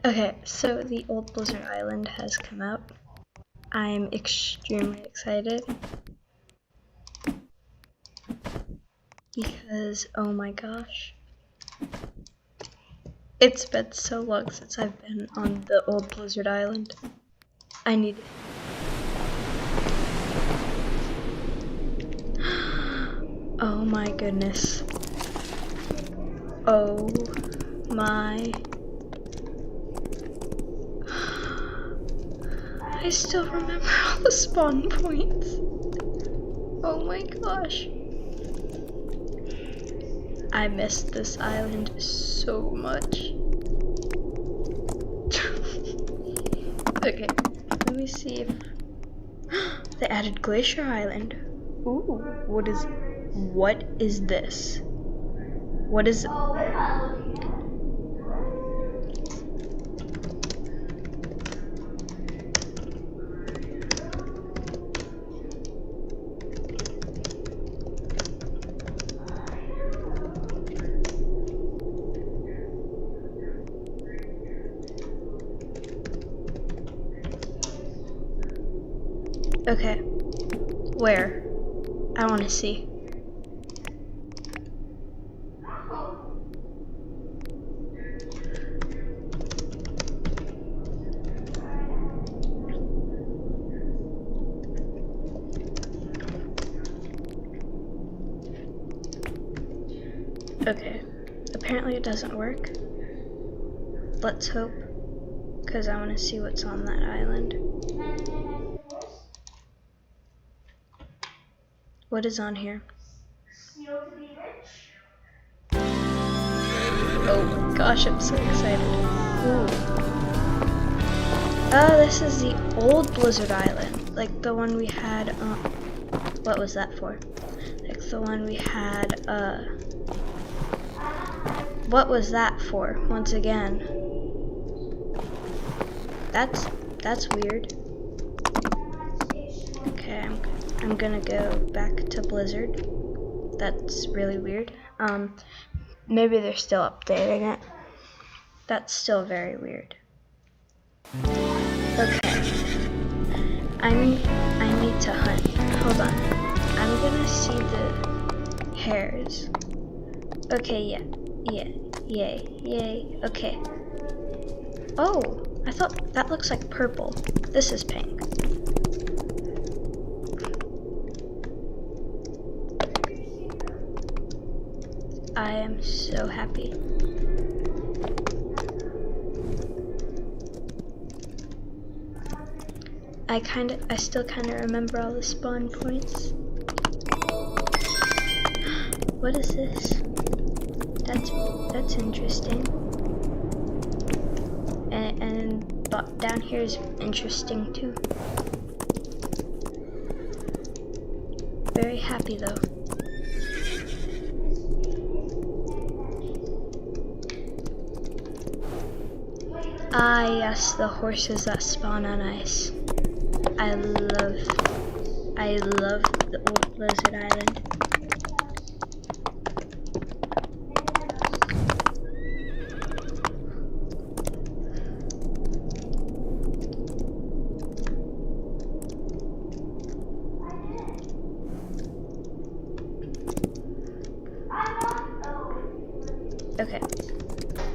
Okay, so the old Blizzard Island has come out. I'm extremely excited because, oh my gosh, it's been so long since I've been on the old Blizzard Island. I need it. Oh my goodness. Oh my. I still remember all the spawn points. Oh my gosh. I missed this island so much. Okay, let me see if they added Glacier Island. Ooh, what is this? What is it? Okay, where? I want to see. Okay, apparently it doesn't work. Let's hope, because I want to see what's on that island. What is on here? Oh gosh, I'm so excited. Ooh. Oh, this is the old Blizzard Island, like the one we had, what was that for? Like the one we had, what was that for, once again? That's weird. Okay, I'm gonna go back to Blizzard. That's really weird. Maybe they're still updating it. That's still very weird. Okay. I need to hunt. Hold on. I'm gonna see the hares. Okay, yay. Okay. Oh, I thought that looks like purple. This is pink. I am so happy. I still kinda remember all the spawn points. What is this? That's interesting. And down here is interesting too. Very happy though. Ah yes, the horses that spawn on ice. I love the old Blizzard Island. Okay,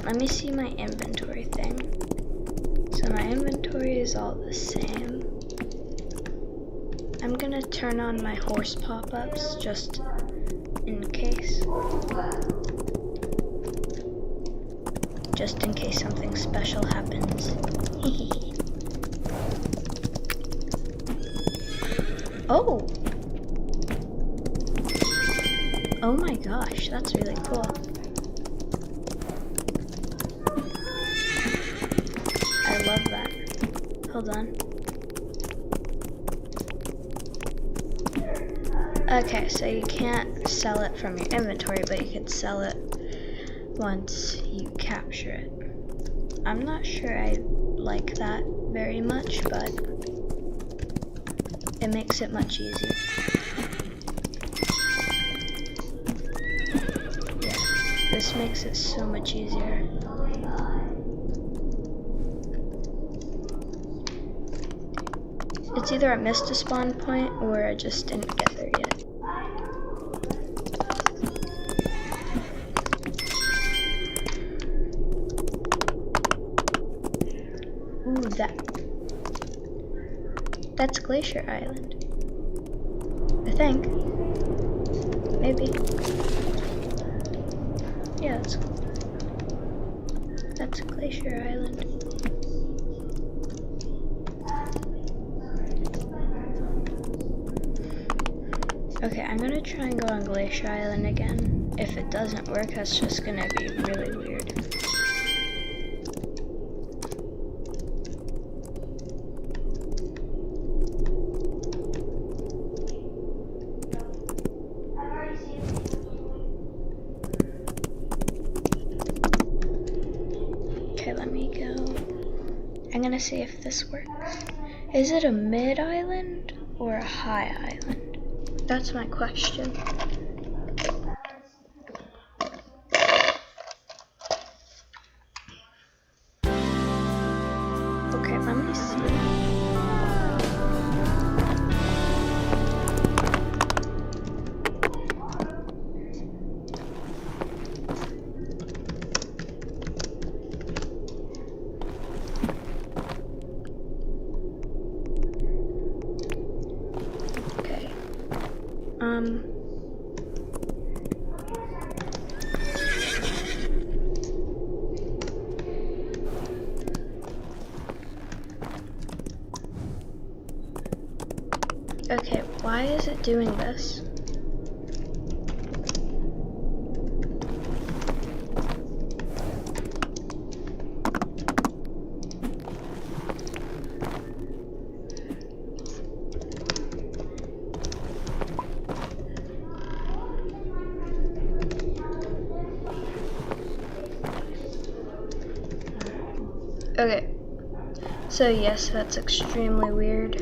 let me see my inventory thing. So my inventory is all the same. I'm gonna turn on my horse pop-ups just in case. Just in case something special happens. Oh! Oh my gosh, that's really cool. I love that. Hold on. Okay, so you can't sell it from your inventory, but you can sell it once you capture it. I'm not sure I like that very much, but it makes it much easier. Yeah, this makes it so much easier. It's either I missed a spawn point or I just didn't get there yet. Ooh, that's Glacier Island. I think. Maybe. Yeah, that's Glacier Island. Okay, I'm gonna try and go on Glacier Island again. If it doesn't work, that's just gonna be really weird. Okay, let me go. I'm gonna see if this works. Is it a mid-island or a high island? That's my question. Okay, let me see. Okay. Okay, why is it doing this? Okay, so yes, that's extremely weird.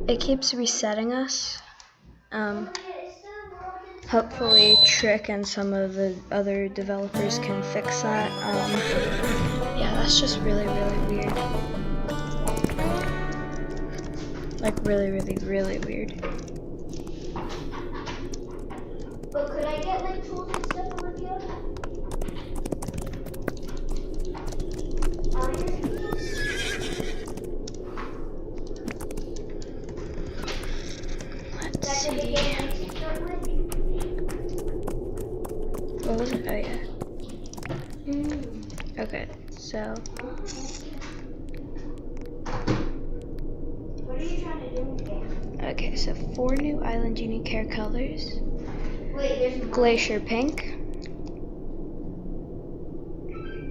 It keeps resetting us. Hopefully Trick and some of the other developers can fix that. Yeah, that's just really, really weird. Like really, really, really weird. But could I get like tools and stuff over here? Let's see. What was it? Oh yeah. Okay, so. What are you trying to do again? Okay, so 4 new island unique hair colors. Wait, there's more. Glacier Pink,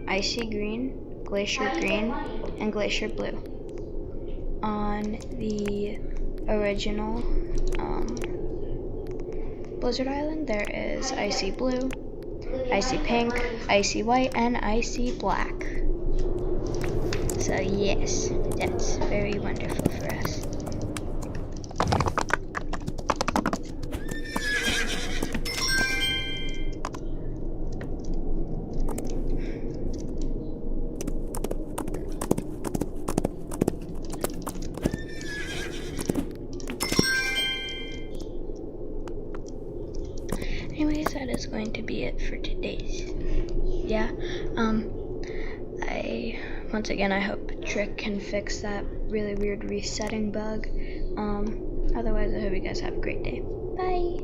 Icy Green, Glacier Green, and Glacier Blue. On the original Blizzard Island, there is Icy Blue, Icy Pink, Icy White, and Icy Black. So yes, that's very wonderful for us. Anyways, that is going to be it for today's. Yeah, once again, I hope Trick can fix that really weird resetting bug. Otherwise, I hope you guys have a great day. Bye!